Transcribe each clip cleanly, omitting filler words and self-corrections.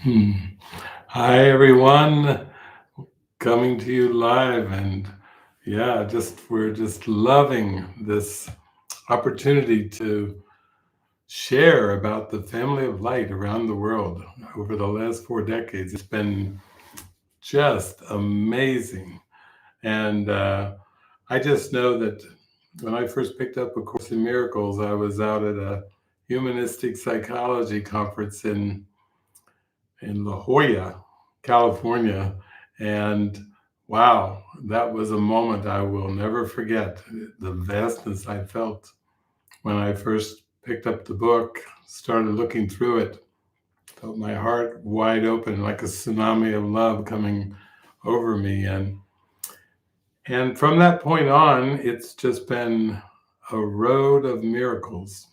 Hmm. Hi, everyone. Coming to you live. And yeah, we're just loving this opportunity to share about the family of light around the world over the last 4 decades. It's been just amazing. And I just know that when I first picked up A Course in Miracles, I was out at a humanistic psychology conference in La Jolla, California. And wow, that was a moment I will never forget. The vastness I felt when I first picked up the book, started looking through it, felt my heart wide open like a tsunami of love coming over me. And from that point on, it's just been a road of miracles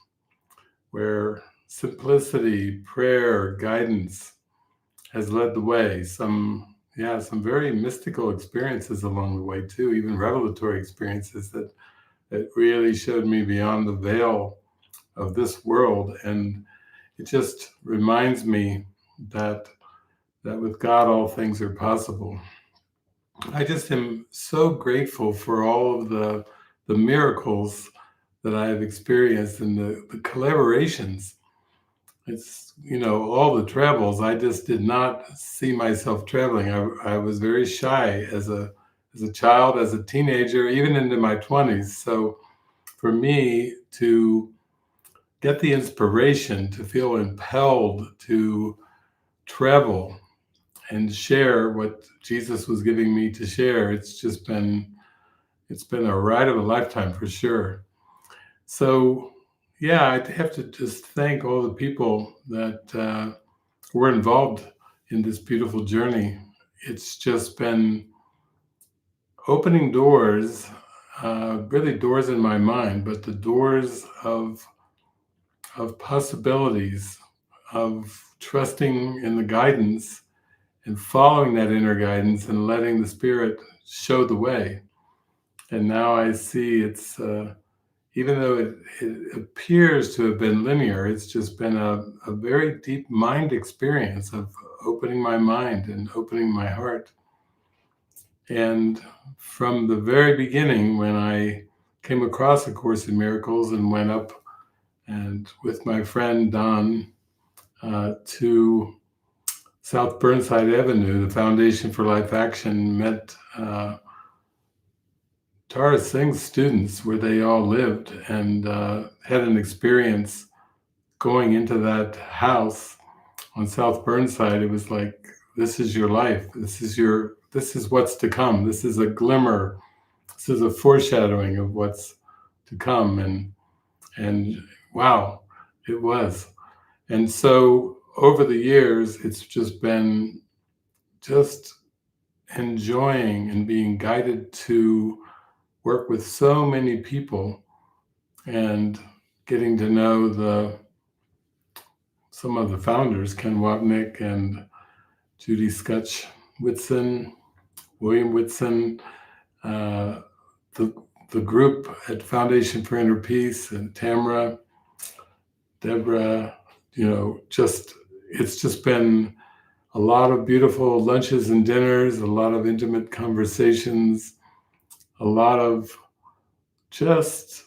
where simplicity, prayer, guidance has led the way. Some very mystical experiences along the way too, even revelatory experiences that really showed me beyond the veil of this world. And it just reminds me that that with God all things are possible. I just am so grateful for all of the miracles that I have experienced and the collaborations. It's, all the travels. I just did not see myself traveling. I was very shy as a child, as a teenager, even into my 20s. So for me to get the inspiration, to feel impelled to travel and share what Jesus was giving me to share, it's been a ride of a lifetime for sure. So yeah, I'd have to just thank all the people that were involved in this beautiful journey. It's just been opening doors, really doors in my mind, but the doors of possibilities, of trusting in the guidance and following that inner guidance and letting the spirit show the way. And now I see even though it appears to have been linear, it's just been a very deep mind experience of opening my mind and opening my heart. And from the very beginning, when I came across A Course in Miracles and went up and with my friend Don to South Burnside Avenue, the Foundation for Life Action met Tara Singh's students where they all lived and had an experience going into that house on South Burnside. It was like, this is your life. This is what's to come. This is a glimmer. This is a foreshadowing of what's to come. And wow, it was. And so over the years, it's just been just enjoying and being guided to work with so many people and getting to know some of the founders, Ken Wapnick and Judy Scutch Whitson, William Whitson, uh, the the group at Foundation for Inner Peace, and Tamara, Deborah. Just it's just been a lot of beautiful lunches and dinners, a lot of intimate conversations, a lot of just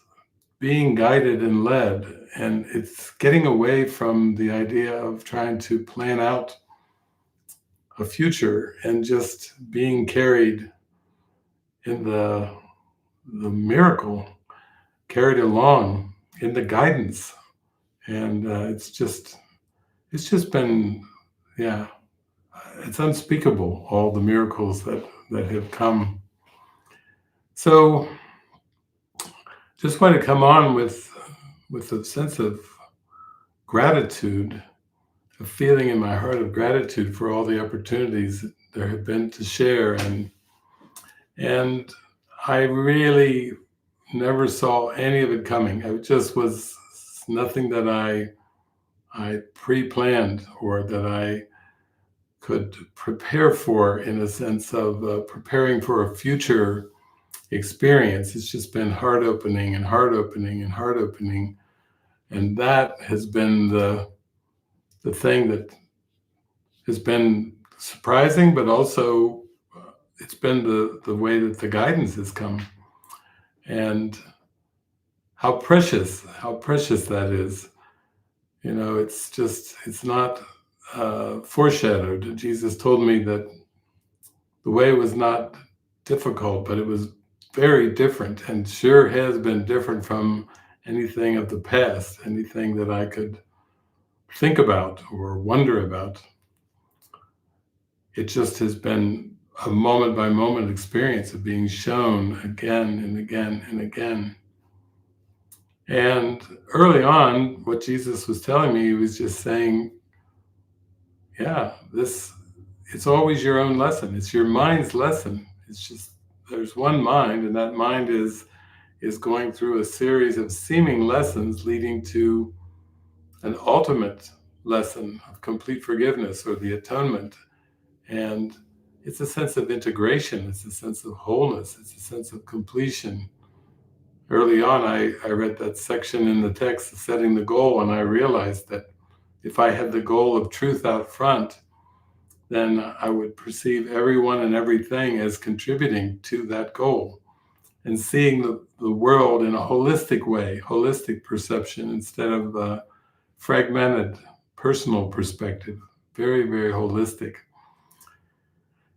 being guided and led. And it's getting away from the idea of trying to plan out a future and just being carried in the miracle, carried along in the guidance. And it's just been, yeah, it's unspeakable, all the miracles that have come. So just want to come on with a sense of gratitude, a feeling in my heart of gratitude for all the opportunities that there have been to share. And I really never saw any of it coming. It just was nothing that I pre-planned or that I could prepare for, in a sense of preparing for a future experience. It's just been heart opening and heart opening and heart opening, and that has been the thing that has been surprising, but also it's been the way that the guidance has come. And how precious that is. It's not foreshadowed. Jesus told me that the way was not difficult, but it was very different, and sure has been different from anything of the past, anything that I could think about or wonder about. It just has been a moment by moment experience of being shown again and again and again. And early on, what Jesus was telling me, he was just saying, yeah, it's always your own lesson. It's your mind's lesson. It's just, there's one mind, and that mind is going through a series of seeming lessons leading to an ultimate lesson of complete forgiveness or the atonement. And it's a sense of integration. It's a sense of wholeness. It's a sense of completion. Early on, I read that section in the text, setting the goal, and I realized that if I had the goal of truth out front, then I would perceive everyone and everything as contributing to that goal, and seeing the world in a holistic way, holistic perception, instead of a fragmented personal perspective, very, very holistic.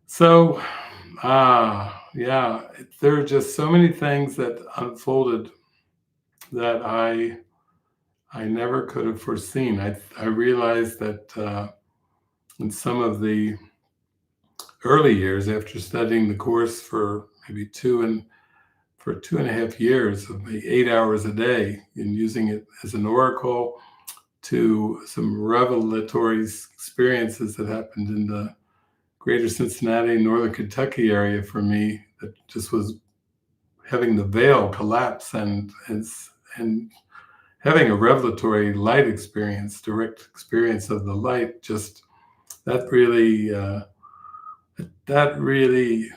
So, yeah, there are just so many things that unfolded that I never could have foreseen. I realized that in some of the early years, after studying the course for maybe 2.5 years, of maybe 8 hours a day, and using it as an oracle, to some revelatory experiences that happened in the greater Cincinnati, Northern Kentucky area for me, that just was having the veil collapse and having a revelatory light experience, direct experience of the light. Just that really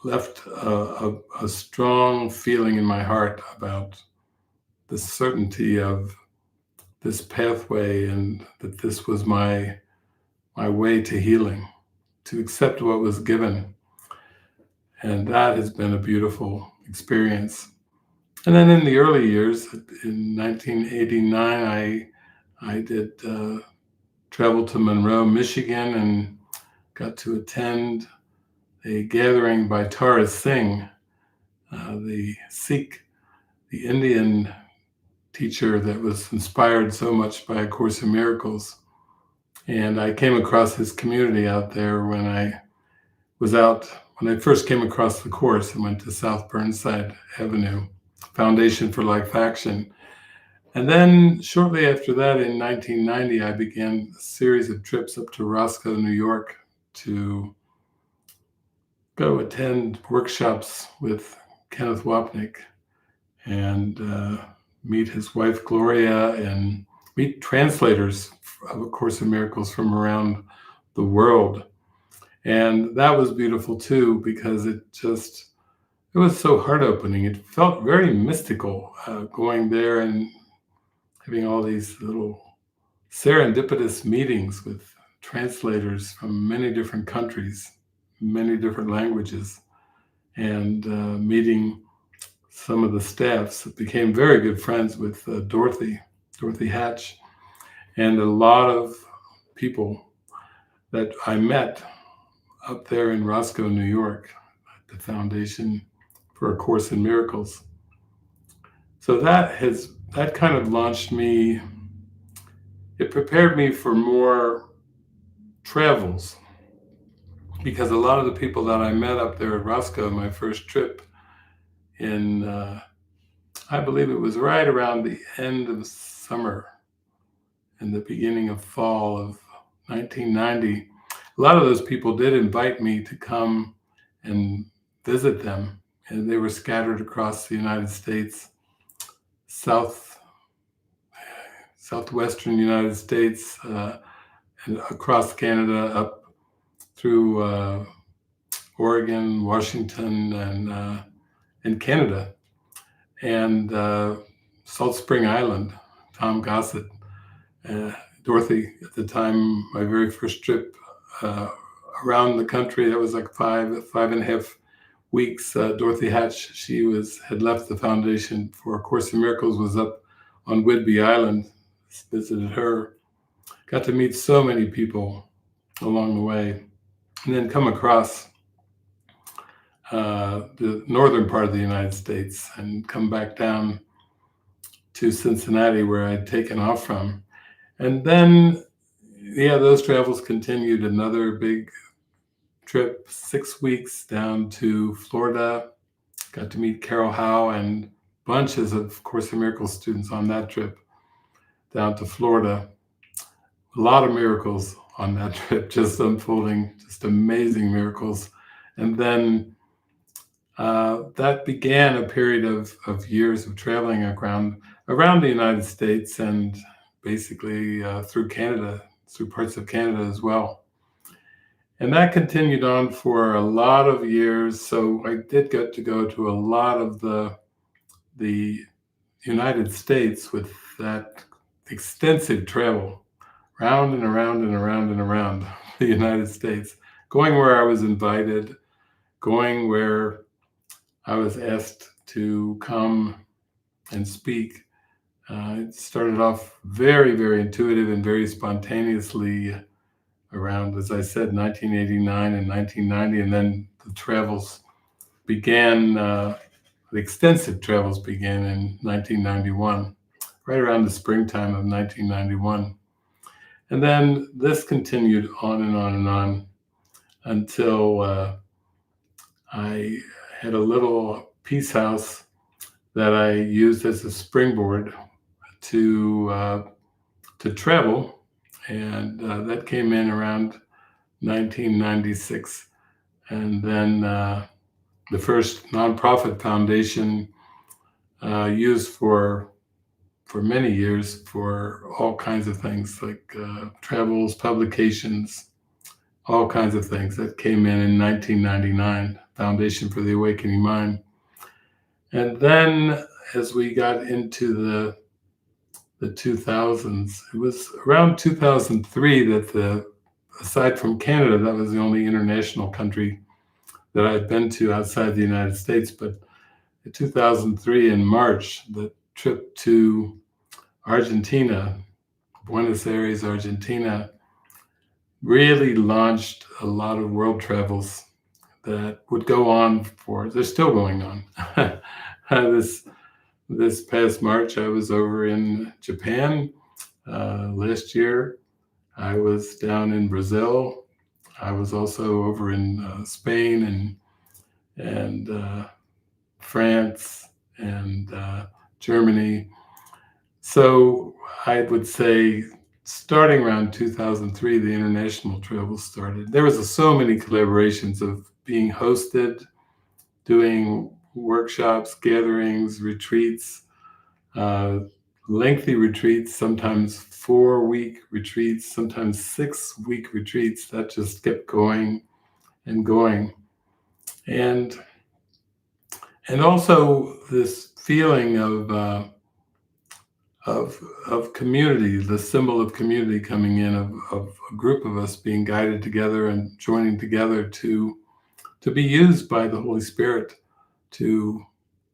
left a strong feeling in my heart about the certainty of this pathway, and that this was my way to healing, to accept what was given. And that has been a beautiful experience. And then in the early years, in 1989, I did travel to Monroe, Michigan, and got to attend a gathering by Tara Singh, the Sikh, the Indian teacher that was inspired so much by A Course in Miracles. And I came across his community out there when I first came across the course and went to South Burnside Avenue, Foundation for Life Action. And then shortly after that, in 1990, I began a series of trips up to Roscoe, New York, to go attend workshops with Kenneth Wapnick and meet his wife, Gloria, and meet translators of A Course in Miracles from around the world. And that was beautiful too, because it was so heart-opening. It felt very mystical, going there and having all these little serendipitous meetings with translators from many different countries, many different languages, and meeting some of the staffs. Became very good friends with Dorothy Hatch, and a lot of people that I met up there in Roscoe, New York, at the Foundation for A Course in Miracles. So that kind of launched me. It prepared me for more travels, because a lot of the people that I met up there at Roscoe, my first trip in, I believe it was right around the end of summer and the beginning of fall of 1990, a lot of those people did invite me to come and visit them. And they were scattered across the United States, southwestern United States, and across Canada, up through Oregon, Washington, and Canada, and Salt Spring Island. Tom Gossett, Dorothy, at the time, my very first trip uh, around the country. That was like 5.5 weeks. Dorothy Hatch, had left the foundation for A Course in Miracles, was up on Whidbey Island, visited her, got to meet so many people along the way, and then come across the northern part of the United States and come back down to Cincinnati, where I'd taken off from. And then, yeah, those travels continued. Another big trip, 6 weeks down to Florida. Got to meet Carol Howe and bunches of Course in Miracles students on that trip down to Florida. A lot of miracles on that trip, just unfolding, just amazing miracles. And then that began a period of years of traveling around the United States and basically through Canada, through parts of Canada as well. And that continued on for a lot of years. So I did get to go to a lot of the United States with that extensive travel, round and around and around and around the United States, going where I was invited, going where I was asked to come and speak. It started off very, very intuitive and very spontaneously around, as I said, 1989 and 1990, and then the travels began, the extensive travels began in 1991, right around the springtime of 1991. And then this continued on and on and on until I had a little peace house that I used as a springboard to travel, and that came in around 1996. And then the first nonprofit foundation used for many years for all kinds of things like travels, publications, all kinds of things. That came in 1999, Foundation for the Awakening Mind. And then as we got into the 2000s, it was around 2003 that aside from Canada, that was the only international country that I'd been to outside the United States. But in 2003 in March, the trip to Argentina, Buenos Aires, Argentina, really launched a lot of world travels that would go on they're still going on. This past March, I was over in Japan. Last year, I was down in Brazil. I was also over in Spain and France and Germany. So I would say starting around 2003, the international travel started. There was so many collaborations of being hosted, doing workshops, gatherings, retreats, lengthy retreats, sometimes 4-week retreats, sometimes 6-week retreats that just kept going and going. And also this feeling of community, the symbol of community coming in, of a group of us being guided together and joining together to be used by the Holy Spirit to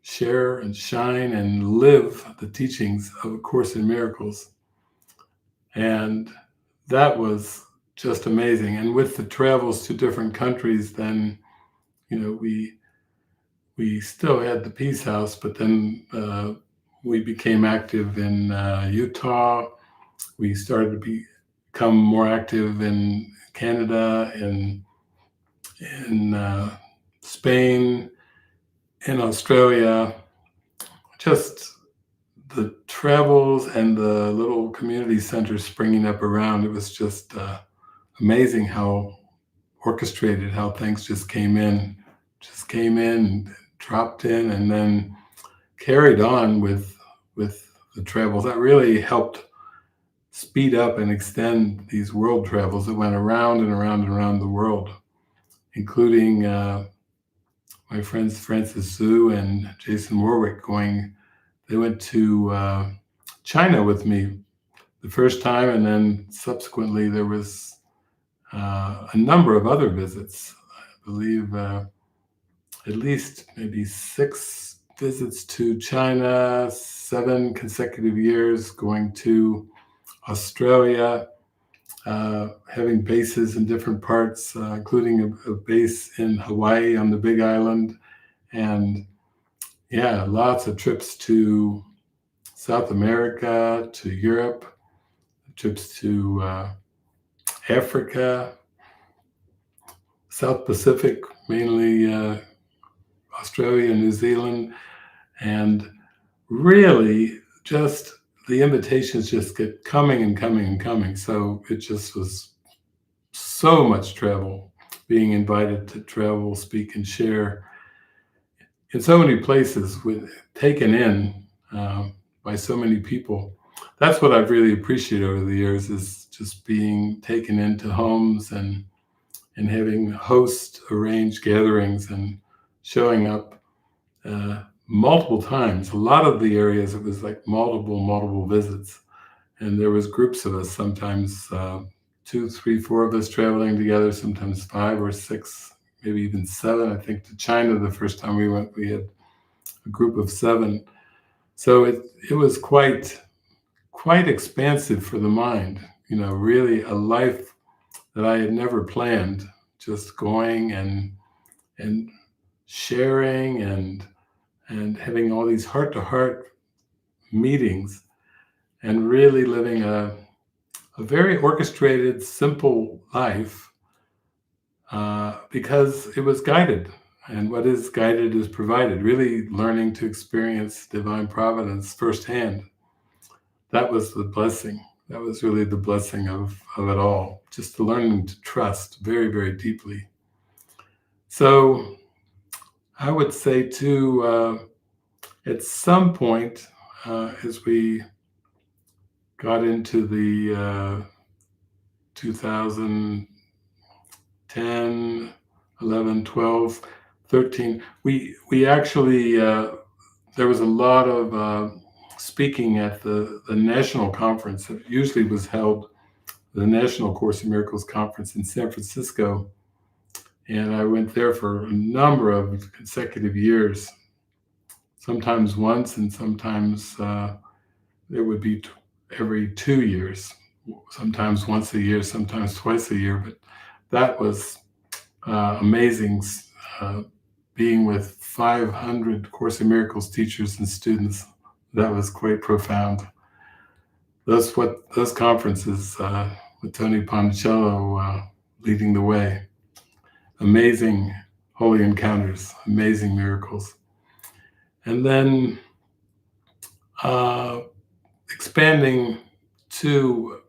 share and shine and live the teachings of A Course in Miracles. And that was just amazing. And with the travels to different countries, then, we still had the Peace House, but then we became active in Utah. We started to become more active in Canada, in Spain, in Australia. Just the travels and the little community centers springing up around. It was just amazing how orchestrated, how things just came in, dropped in, and then carried on with the travels. That really helped speed up and extend these world travels that went around and around and around the world, including my friends Francis Zhu and Jason Warwick they went to China with me the first time, and then subsequently there was a number of other visits. I believe at least maybe 6 visits to China, 7 consecutive years going to Australia, having bases in different parts, including a base in Hawaii on the Big Island. And yeah, lots of trips to South America, to Europe, trips to Africa, South Pacific, mainly Australia, New Zealand, and really just the invitations just get coming and coming and coming. So it just was so much travel, being invited to travel, speak, and share in so many places, with taken in by so many people. That's what I've really appreciated over the years, is just being taken into homes and having host arranged gatherings and showing up multiple times. A lot of the areas, it was like multiple visits, and there was groups of us, sometimes 2, 3, 4 of us traveling together, sometimes 5 or 6, maybe even 7. I think to China the first time we went, we had a group of 7. So it was quite expansive for the mind. Really a life that I had never planned, just going and sharing and having all these heart-to-heart meetings, and really living a very orchestrated, simple life, because it was guided. And what is guided is provided. Really learning to experience divine providence firsthand. That was the blessing. That was really the blessing of it all. Just learning to trust very, very deeply. So I would say too, at some point, as we got into the 2010, 11, 12, 13, we actually, there was a lot of speaking at the national conference that usually was held, the National Course in Miracles Conference in San Francisco. And I went there for a number of consecutive years, sometimes once, and sometimes it would be every 2 years, sometimes once a year, sometimes twice a year. But that was amazing, being with 500 Course in Miracles teachers and students. That was quite profound. Those conferences with Tony Ponticello leading the way. Amazing holy encounters, amazing miracles. And then expanding to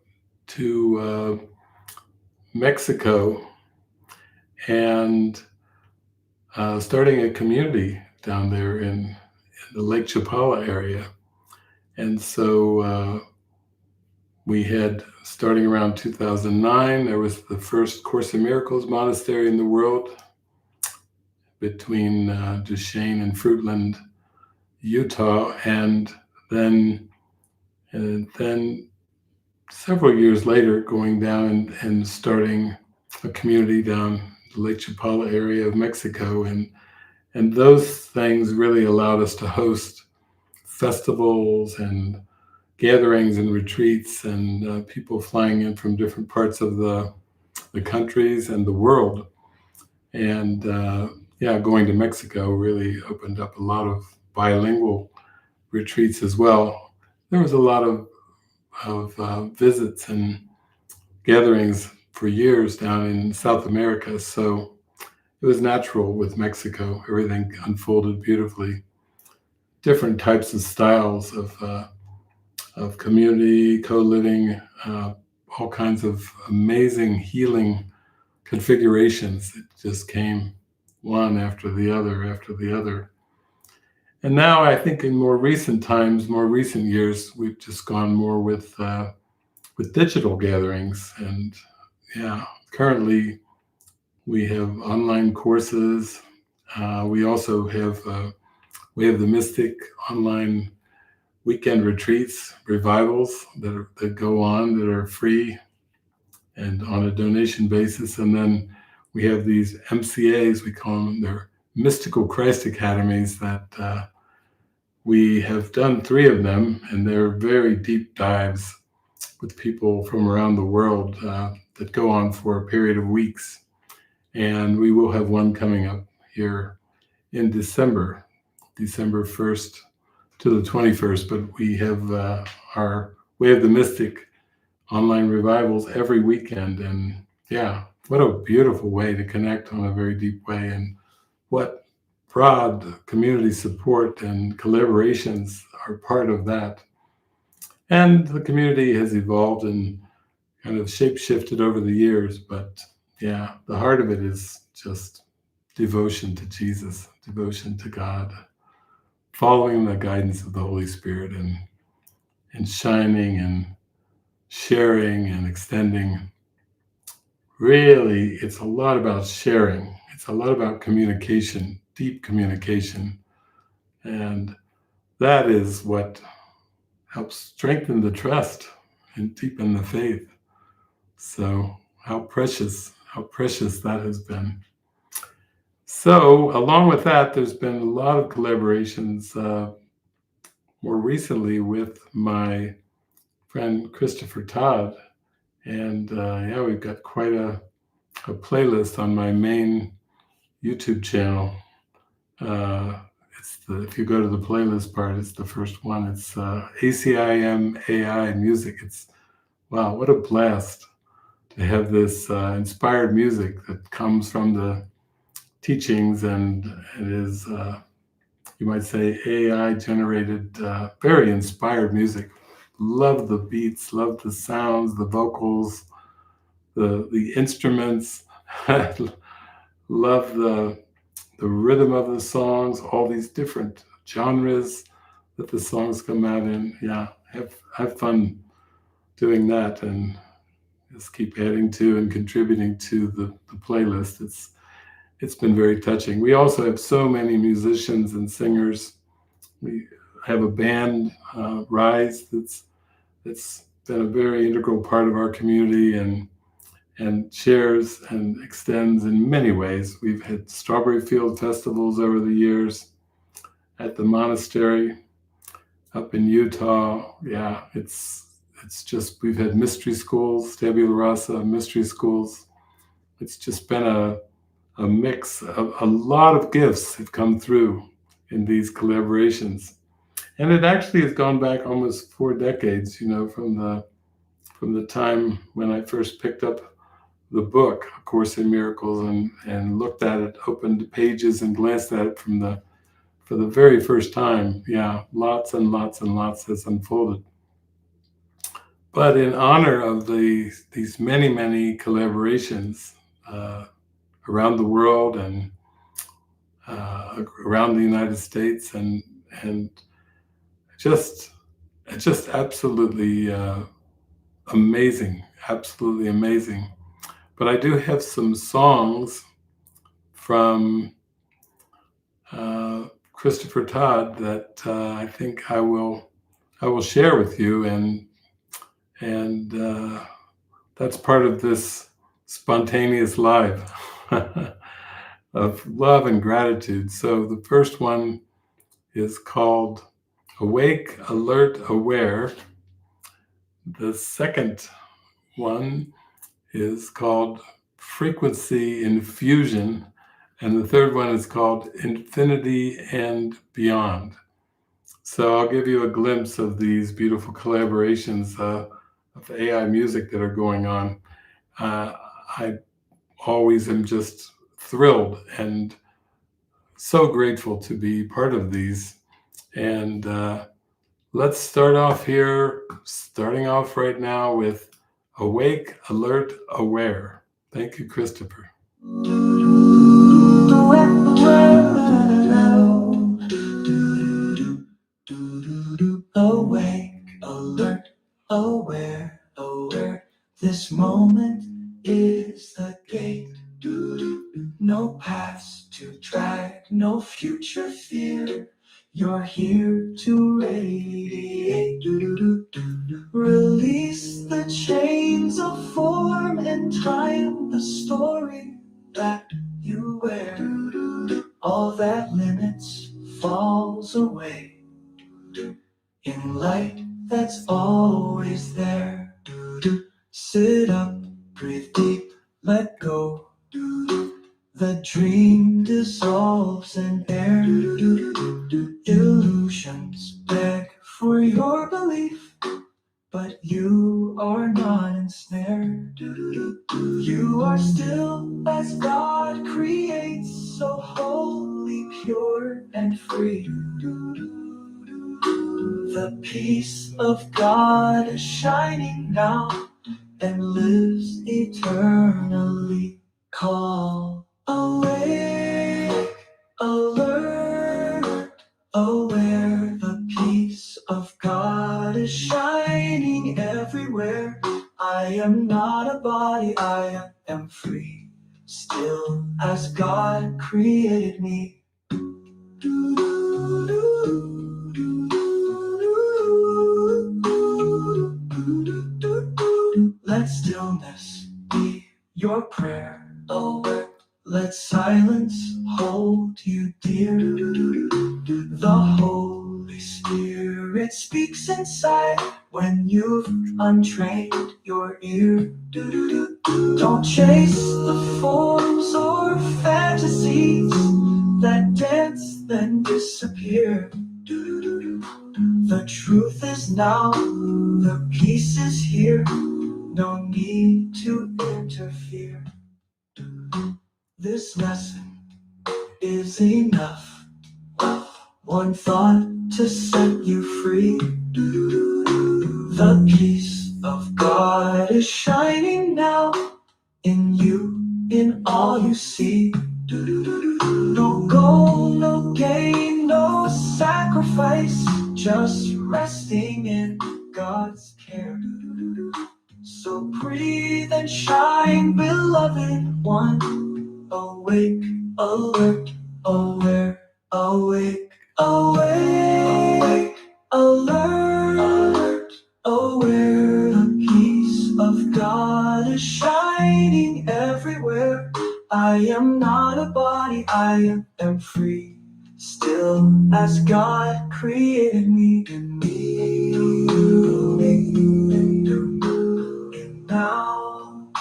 Mexico and starting a community down there in the Lake Chapala area. And so we had, starting around 2009, there was the first Course in Miracles monastery in the world between Duchesne and Fruitland, Utah. And then several years later, going down and starting a community down the Lake Chapala area of Mexico. And those things really allowed us to host festivals and gatherings and retreats, and people flying in from different parts of the countries and the world. And going to Mexico really opened up a lot of bilingual retreats as well. There was a lot of visits and gatherings for years down in South America. So it was natural with Mexico. Everything unfolded beautifully. Different types of styles of community, co-living, all kinds of amazing healing configurations. It just came one after the other. And now I think in more recent years, we've just gone more with digital gatherings. And currently we have online courses. We also have the Mystic online weekend retreats, revivals that go on, that are free. and on a donation basis. And then we have these MCAs, we call them, they're Mystical Christ Academies, that we have done 3 of them, and they're very deep dives with people from around the world that go on for a period of weeks. And we will have one coming up here in December 1st to the 21st. But we have our Way of the Mystic online revivals every weekend. And yeah, what a beautiful way to connect on a very deep way. And what broad community support and collaborations are part of that. And the community has evolved and kind of shape-shifted over the years. But yeah, the heart of it is just devotion to Jesus, devotion to God, following the guidance of the Holy Spirit, and shining and sharing and extending. Really, it's a lot about sharing. It's a lot about communication, deep communication. And that is what helps strengthen the trust and deepen the faith. So how precious that has been. So along with that, there's been a lot of collaborations more recently with my friend Christopher Todd. And yeah, we've got quite a playlist on my main YouTube channel. If you go to the playlist part, it's the first one. It's ACIM AI music. It's, wow, what a blast to have this inspired music that comes from the teachings, and it is, you might say, AI generated, very inspired music. Love the beats, love the sounds, the vocals, the instruments. Love the rhythm of the songs, all these different genres that the songs come out in. Yeah, have fun doing that, and just keep adding to and contributing to the playlist. It's been very touching. We also have so many musicians and singers. We have a band, Rise, that's been a very integral part of our community, and shares and extends in many ways. We've had Strawberry Field festivals over the years at the monastery up in Utah. Yeah, it's just, we've had mystery schools, Tabula Rasa mystery schools. It's just been a mix of a lot of gifts have come through in these collaborations. And it actually has gone back almost 4 decades, from the time when I first picked up the book, A Course in Miracles, and looked at it, opened the pages and glanced at it for the very first time. Yeah, lots and lots and lots has unfolded. But in honor of these many, many collaborations around the world and around the United States, and just absolutely amazing, absolutely amazing. But I do have some songs from Christopher Todd that I think I will share with you, and that's part of this spontaneous live of love and gratitude. So the first one is called Awake, Alert, Aware. The second one is called Frequency Infusion. And the third one is called Infinity and Beyond. So I'll give you a glimpse of these beautiful collaborations of AI music that are going on. I always am just thrilled and so grateful to be part of these. And let's start off right now with Awake, Alert, Aware. Thank you, Christopher. Awake, alert, aware, aware. This moment is the gate. No past to drag, no future fear. You're here to radiate. Release the chains of form and I am the story that you wear. All that limits falls away in light that's always there. Sit up, breathe deep, let go. The dream dissolves in air. Illusions beg for your belief, but you are not ensnared. You are still as God creates, so holy, pure, and free. The peace of God is shining now and lives eternally. Call, awake, alert, aware. The peace of God is shining everywhere. I am not a body, I am free, still as God created me. Let stillness be your prayer. Oh, let silence hold you dear. The Holy Spirit speaks inside when you've untrained your ear. Don't chase the forms or fantasies that dance then disappear. The truth is now, the peace is here, no need to interfere. This lesson is enough, one thought to set you free. The peace of God is shining now in you, in all you see. No goal, no gain, no sacrifice, just resting in God's care. So breathe and shine, beloved one. Awake, alert, aware, awake, awake, alert, aware. The peace of God is shining everywhere. I am not a body, I am free, still as God created me. And now,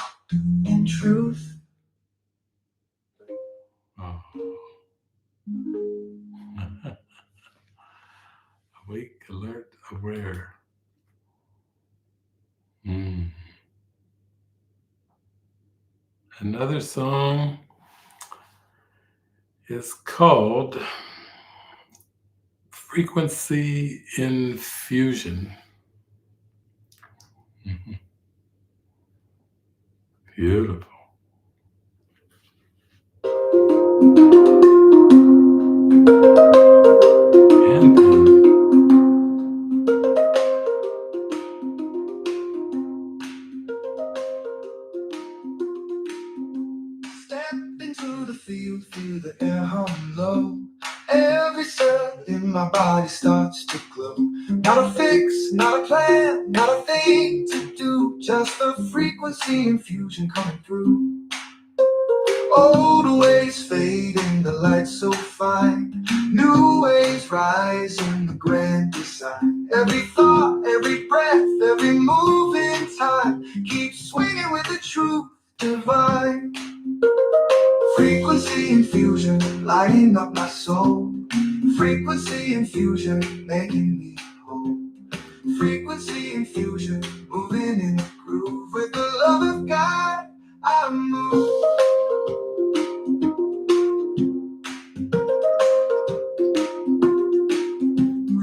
in truth. Oh. Awake, alert, aware. Another song is called Frequency Infusion. Beautiful. Step into the field, feel the air hum low. Every cell in my body starts to glow. Not a fix, not a plan, not a thing to do, just a frequency infusion coming through. Old ways fading, the light so fine. New ways rise in the grand design. Every thought, every breath, every move in time keeps swinging with the truth divine. Frequency infusion, lighting up my soul. Frequency infusion, making me whole. Frequency infusion, moving in the groove. With the love of God, I move.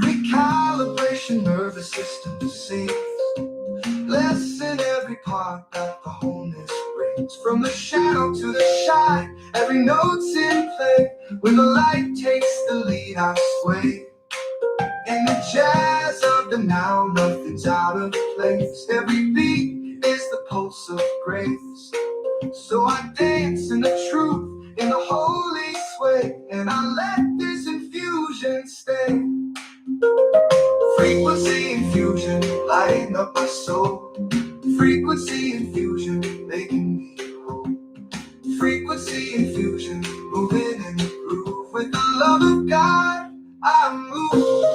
Recalibration, nervous system safe. Lessen every part that the wholeness brings. From the shadow to the shine, every note's in play. When the light takes the lead, I sway. In the jazz of the now, nothing's out of place. Every beat is the pulse of grace. So I dance in the truth, in the holy sway, and I let this infusion stay. Frequency infusion, lighting up my soul. Frequency infusion, making me infusion, moving in the groove. With the love of God, I move.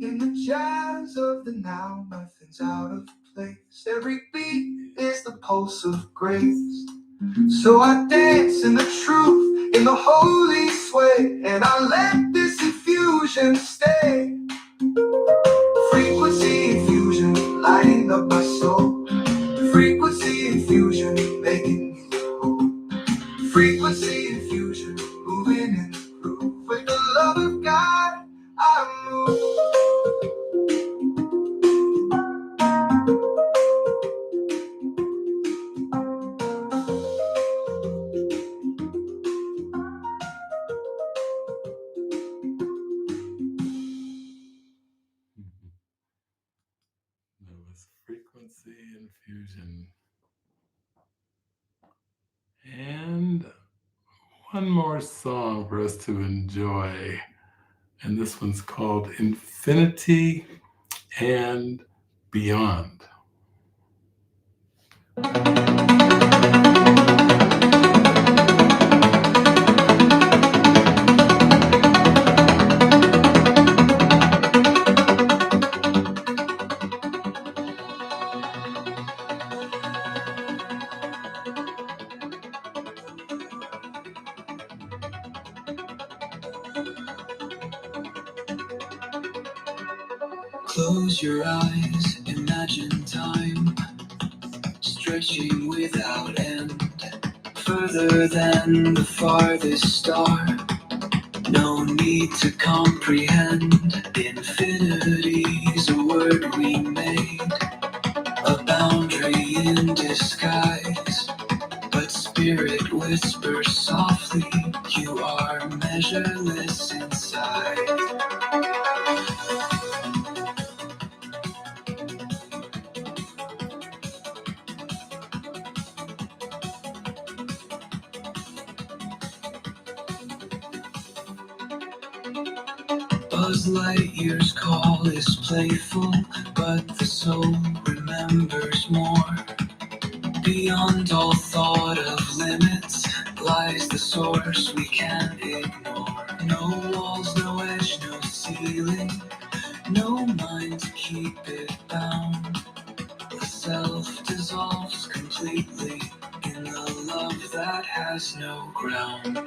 In the jazz of the now, nothing's out of place. Every beat is the pulse of grace. So I dance in the truth, in the holy sway, and I let this infusion stay. Frequency infusion, lighting up my soul. Frequency infusion, making me whole. Frequency infusion, moving in the groove. With the love of God, I move. That was Frequency Infusion. And one more song for us to enjoy. And this one's called Infinity and Beyond. Close your eyes, imagine time stretching without end, further than the farthest star. No need to comprehend. Infinity's a word we made, a boundary in disguise. But spirit whispers softly, you are measureless inside. Buzz Lightyear's call is playful, but the soul remembers more. Beyond all thought of limits lies the source we can't ignore. No walls, no edge, no ceiling, no mind to keep it bound. The self dissolves completely in the love that has no ground.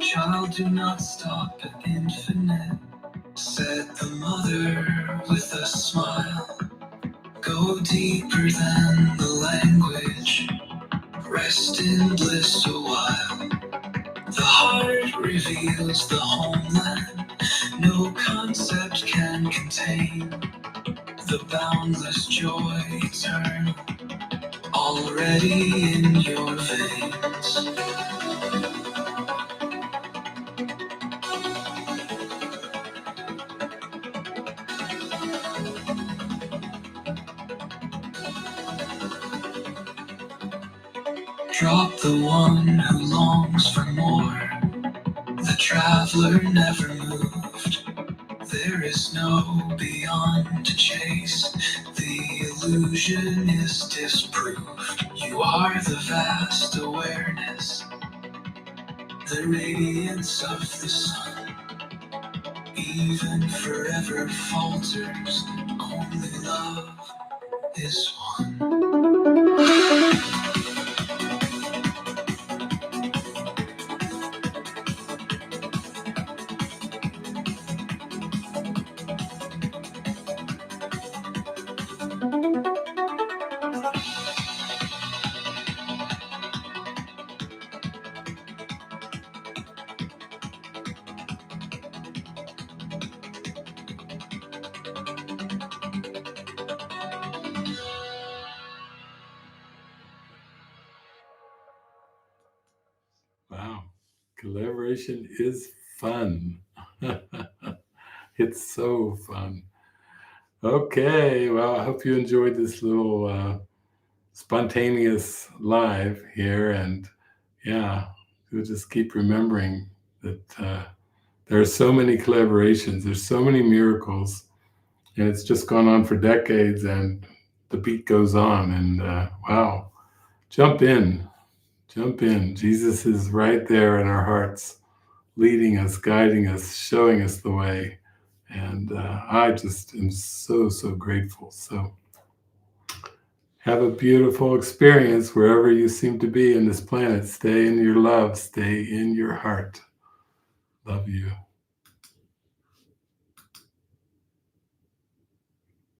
Child, do not stop at infinite, said the mother with a smile. Go deeper than the language, rest in bliss a while. The heart reveals the homeland, no concept can contain the boundless joy eternal, already in your veins. Drop the one who longs for more. The traveler never moved. There is no beyond to chase. The illusion is disproved. You are the vast awareness, the radiance of the sun. Even forever falters, only love is one. Collaboration is fun. It's so fun. Okay, well, I hope you enjoyed this little spontaneous live here. And yeah, we'll just keep remembering that there are so many collaborations, there's so many miracles, and it's just gone on for decades, and the beat goes on. And wow, jump in, jump in. Jesus is right there in our hearts, leading us, guiding us, showing us the way. And I just am so, so grateful. So have a beautiful experience wherever you seem to be in this planet. Stay in your love, stay in your heart. Love you.